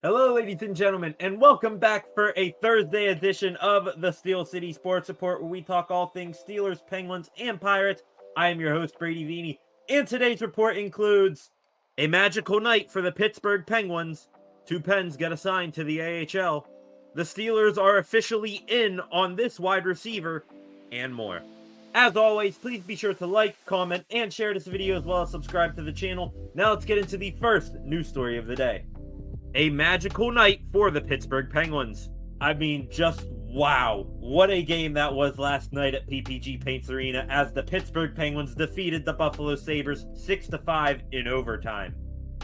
Hello, ladies and gentlemen, and welcome back for a Thursday edition of the Steel City Sports Report, where we talk all things Steelers, Penguins, and Pirates. I am your host, Brady Vini, and today's report includes a magical night for the Pittsburgh Penguins. Two Pens get assigned to the AHL. The Steelers are officially in on this wide receiver, and more. As always, please be sure to like, comment, and share this video, as well as subscribe to the channel. Now let's get into the first news story of the day. A magical night for the Pittsburgh Penguins. I mean, just wow. What a game that was last night at PPG Paints Arena as the Pittsburgh Penguins defeated the Buffalo Sabres 6-5 in overtime.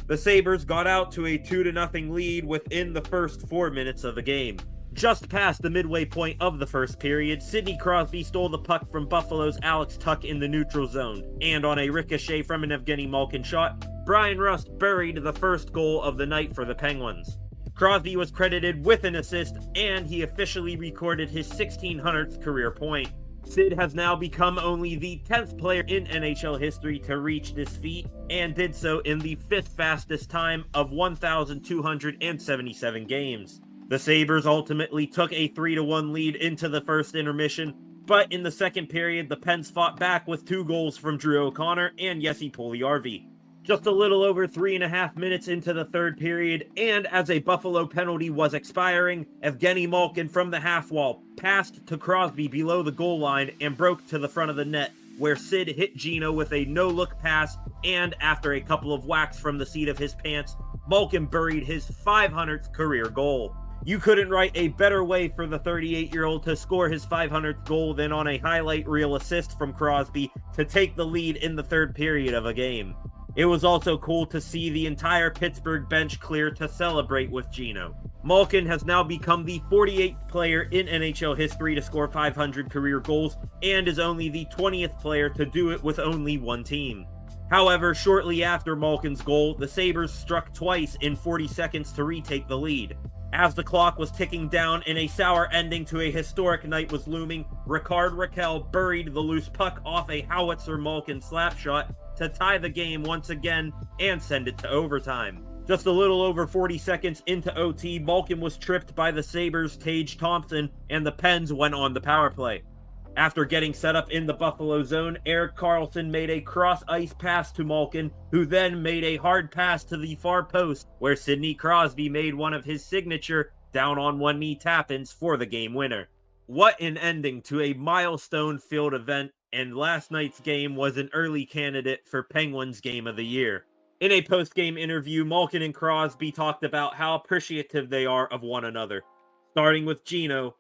The Sabres got out to a 2-0 lead within the first 4 minutes of the game. Just past the midway point of the first period, Sidney Crosby stole the puck from Buffalo's Alex Tuch in the neutral zone, and on a ricochet from an Evgeny Malkin shot, Brian Rust buried the first goal of the night for the Penguins. Crosby was credited with an assist, and he officially recorded his 1600th career point. Sid has now become only the 10th player in NHL history to reach this feat, and did so in the 5th fastest time of 1,277 games. The Sabres ultimately took a 3-1 lead into the first intermission, but in the second period, the Pens fought back with 2 goals from Drew O'Connor and Jesse Puljujärvi. Just a little over 3.5 minutes into the third period, and as a Buffalo penalty was expiring, Evgeny Malkin from the half wall passed to Crosby below the goal line and broke to the front of the net, where Sid hit Gino with a no-look pass, and after a couple of whacks from the seat of his pants, Malkin buried his 500th career goal. You couldn't write a better way for the 38-year-old to score his 500th goal than on a highlight reel assist from Crosby to take the lead in the third period of a game. It was also cool to see the entire Pittsburgh bench clear to celebrate with Gino. Malkin has now become the 48th player in NHL history to score 500 career goals, and is only the 20th player to do it with only one team. However, shortly after Malkin's goal, the Sabres struck twice in 40 seconds to retake the lead. As the clock was ticking down and a sour ending to a historic night was looming, Rickard Rakell buried the loose puck off a howitzer Malkin slapshot to tie the game once again and send it to overtime. Just a little over 40 seconds into OT, Malkin was tripped by the Sabres' Tage Thompson, and the Pens went on the power play. After getting set up in the Buffalo zone, Erik Karlsson made a cross-ice pass to Malkin, who then made a hard pass to the far post, where Sidney Crosby made one of his signature down-on-one-knee tap-ins for the game winner. What an ending to a milestone-filled event, and last night's game was an early candidate for Penguins Game of the Year. In a post-game interview, Malkin and Crosby talked about how appreciative they are of one another. Starting with Gino,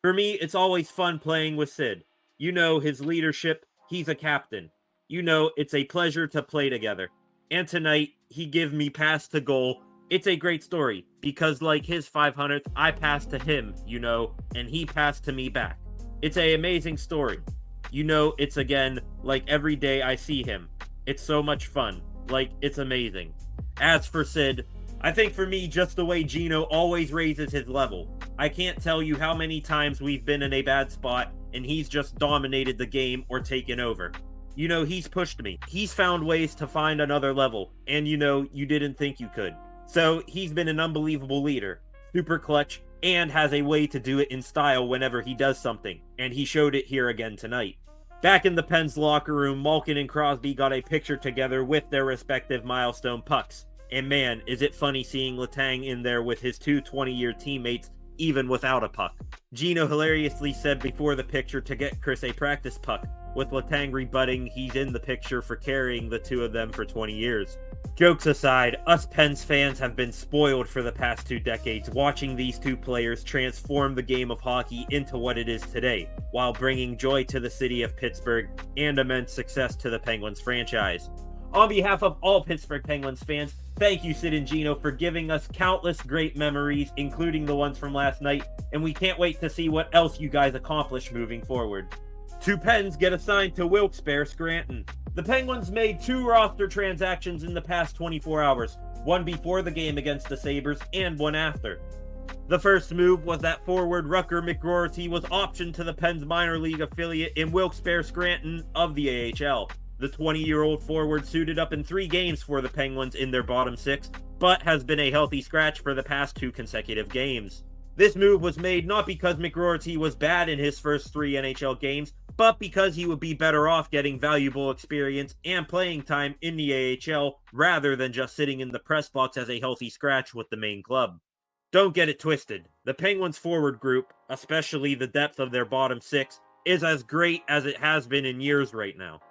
"For me, it's always fun playing with Sid. You know, his leadership, he's a captain. You know, it's a pleasure to play together. And tonight, he give me pass to goal. It's a great story, because like his 500th, I passed to him, you know, and he passed to me back. It's a amazing story. You know, it's again, like every day I see him. It's so much fun. Like, it's amazing." As for Sid, I think for me, just the way Gino always raises his level. I can't tell you how many times we've been in a bad spot and he's just dominated the game or taken over. You know, he's pushed me. He's found ways to find another level, and you know, you didn't think you could. So he's been an unbelievable leader, super clutch, and has a way to do it in style whenever he does something, and he showed it here again tonight. Back in the Pens locker room, Malkin and Crosby got a picture together with their respective milestone pucks. And man, is it funny seeing Letang in there with his two 20-year teammates, even without a puck. Gino hilariously said before the picture to get Chris a practice puck, with Letang rebutting he's in the picture for carrying the two of them for 20 years. Jokes aside, us Pens fans have been spoiled for the past 2 decades watching these two players transform the game of hockey into what it is today, while bringing joy to the city of Pittsburgh and immense success to the Penguins franchise. On behalf of all Pittsburgh Penguins fans, thank you, Sid and Gino, for giving us countless great memories, including the ones from last night, and we can't wait to see what else you guys accomplish moving forward. Two Pens get assigned to Wilkes-Barre Scranton. The Penguins made 2 roster transactions in the past 24 hours, one before the game against the Sabres and one after. The first move was that forward Rucker McGroarty was optioned to the Pens minor league affiliate in Wilkes-Barre Scranton of the AHL. The 20-year-old forward suited up in 3 games for the Penguins in their bottom 6, but has been a healthy scratch for the past 2 consecutive games. This move was made not because McGroarty was bad in his first 3 NHL games, but because he would be better off getting valuable experience and playing time in the AHL rather than just sitting in the press box as a healthy scratch with the main club. Don't get it twisted. The Penguins' forward group, especially the depth of their bottom 6, is as great as it has been in years right now.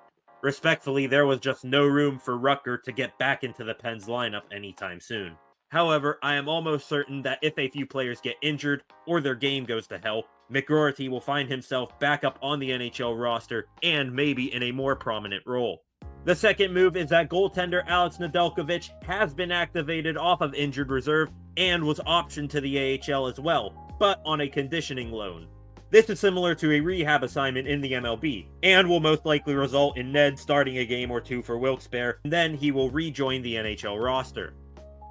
Respectfully, there was just no room for Rucker to get back into the Pens lineup anytime soon. However, I am almost certain that if a few players get injured or their game goes to hell, McGroarty will find himself back up on the NHL roster and maybe in a more prominent role. The second move is that goaltender Alex Nedeljkovic has been activated off of injured reserve and was optioned to the AHL as well, but on a conditioning loan. This is similar to a rehab assignment in the MLB, and will most likely result in Ned starting a game or 2 for Wilkes-Barre, and then he will rejoin the NHL roster.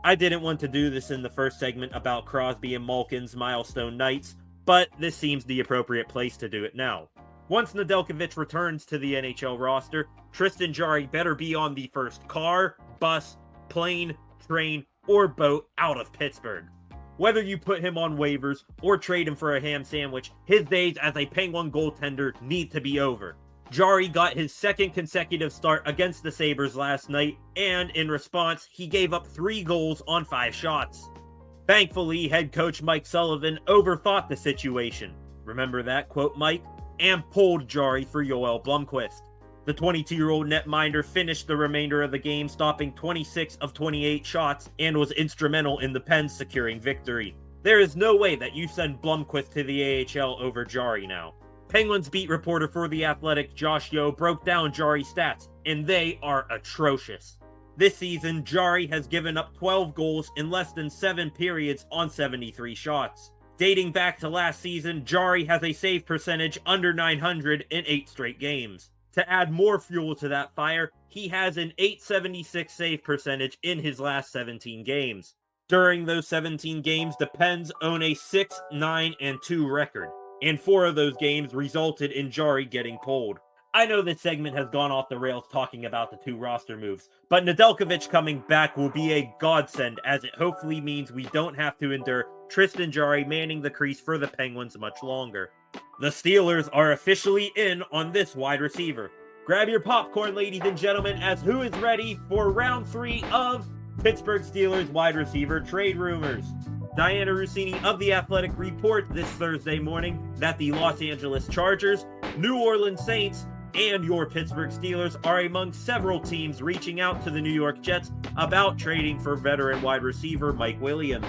I didn't want to do this in the first segment about Crosby and Malkin's milestone nights, but this seems the appropriate place to do it now. Once Nedeljkovic returns to the NHL roster, Tristan Jarry better be on the first car, bus, plane, train, or boat out of Pittsburgh. Whether you put him on waivers or trade him for a ham sandwich, his days as a Penguin goaltender need to be over. Jarry got his second consecutive start against the Sabres last night, and in response, he gave up 3 goals on 5 shots. Thankfully, head coach Mike Sullivan overthought the situation. Remember that quote, Mike? And pulled Jarry for Yoel Blomqvist. The 22-year-old netminder finished the remainder of the game, stopping 26 of 28 shots, and was instrumental in the Pens securing victory. There is no way that you send Blomqvist to the AHL over Jarry now. Penguins beat reporter for The Athletic Josh Yeo broke down Jarry's stats, and they are atrocious. This season, Jarry has given up 12 goals in less than 7 periods on 73 shots. Dating back to last season, Jarry has a save percentage under 900 in 8 straight games. To add more fuel to that fire, he has an .876 save percentage in his last 17 games. During those 17 games, the Pens own a 6-9-2 record, and 4 of those games resulted in Jarry getting pulled. I know this segment has gone off the rails talking about the 2 roster moves, but Nedeljkovic coming back will be a godsend, as it hopefully means we don't have to endure Tristan Jarry manning the crease for the Penguins much longer. The Steelers are officially in on this wide receiver. Grab your popcorn, ladies and gentlemen, as who is ready for round 3 of Pittsburgh Steelers wide receiver trade rumors. Diana Rossini of The Athletic reports this Thursday morning that the Los Angeles Chargers, New Orleans Saints, and your Pittsburgh Steelers are among several teams reaching out to the New York Jets about trading for veteran wide receiver Mike Williams.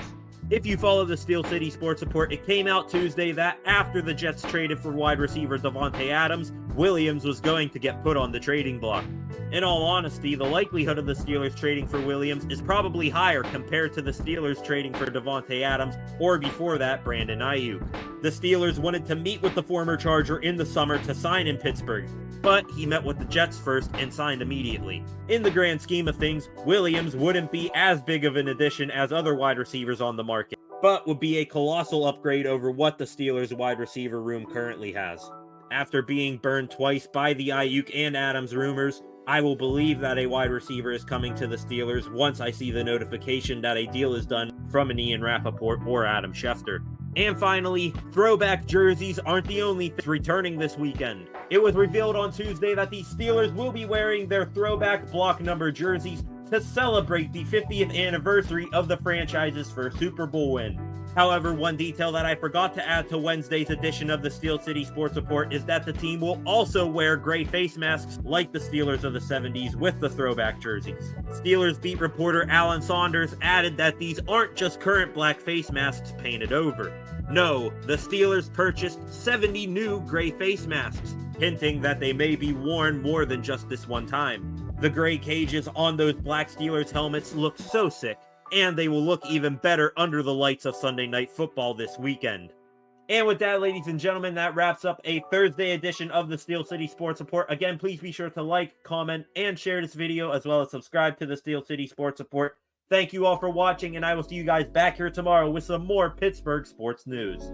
If you follow the Steel City Sports Report, it came out Tuesday that after the Jets traded for wide receiver Davante Adams, Williams was going to get put on the trading block. In all honesty, the likelihood of the Steelers trading for Williams is probably higher compared to the Steelers trading for Davante Adams, or before that, Brandon Ayuk. The Steelers wanted to meet with the former Charger in the summer to sign in Pittsburgh, but he met with the Jets first and signed immediately. In the grand scheme of things, Williams wouldn't be as big of an addition as other wide receivers on the market, but would be a colossal upgrade over what the Steelers' wide receiver room currently has. After being burned twice by the Ayuk and Adams rumors, I will believe that a wide receiver is coming to the Steelers once I see the notification that a deal is done from an Ian Rappaport or Adam Schefter. And finally, throwback jerseys aren't the only thing returning this weekend. It was revealed on Tuesday that the Steelers will be wearing their throwback block number jerseys to celebrate the 50th anniversary of the franchise's first Super Bowl win. However, one detail that I forgot to add to Wednesday's edition of the Steel City Sports Report is that the team will also wear gray face masks like the Steelers of the 70s with the throwback jerseys. Steelers beat reporter Alan Saunders added that these aren't just current black face masks painted over. No, the Steelers purchased 70 new gray face masks, hinting that they may be worn more than just this one time. The gray cages on those black Steelers helmets look so sick, and they will look even better under the lights of Sunday Night Football this weekend. And with that, ladies and gentlemen, that wraps up a Thursday edition of the Steel City Sports Report. Again, please be sure to like, comment, and share this video, as well as subscribe to the Steel City Sports Report. Thank you all for watching, and I will see you guys back here tomorrow with some more Pittsburgh sports news.